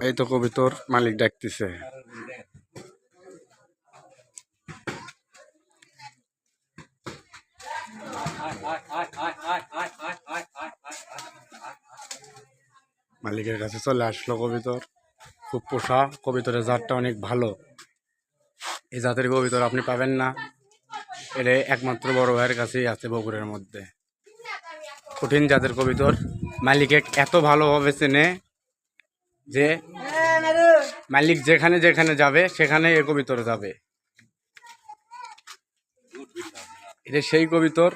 এই তো কবিতর মালিক ডাকতেছে। মালিকের কাছে চলে আসলো কবিতর। খুব পোষা কবিতরের জাতটা অনেক ভালো। এই জাতের কবিতর আপনি পাবেন না, এটা একমাত্র বড় ভাইয়ের কাছেই আছে বগুড়ার মধ্যে। কঠিন জাতের কবিতর, মালিকে এত ভালোভাবে চেনে যে মালিক যেখানে যেখানে যাবে সেখানে এ কবিতর যাবে। এটা সেই কবিতর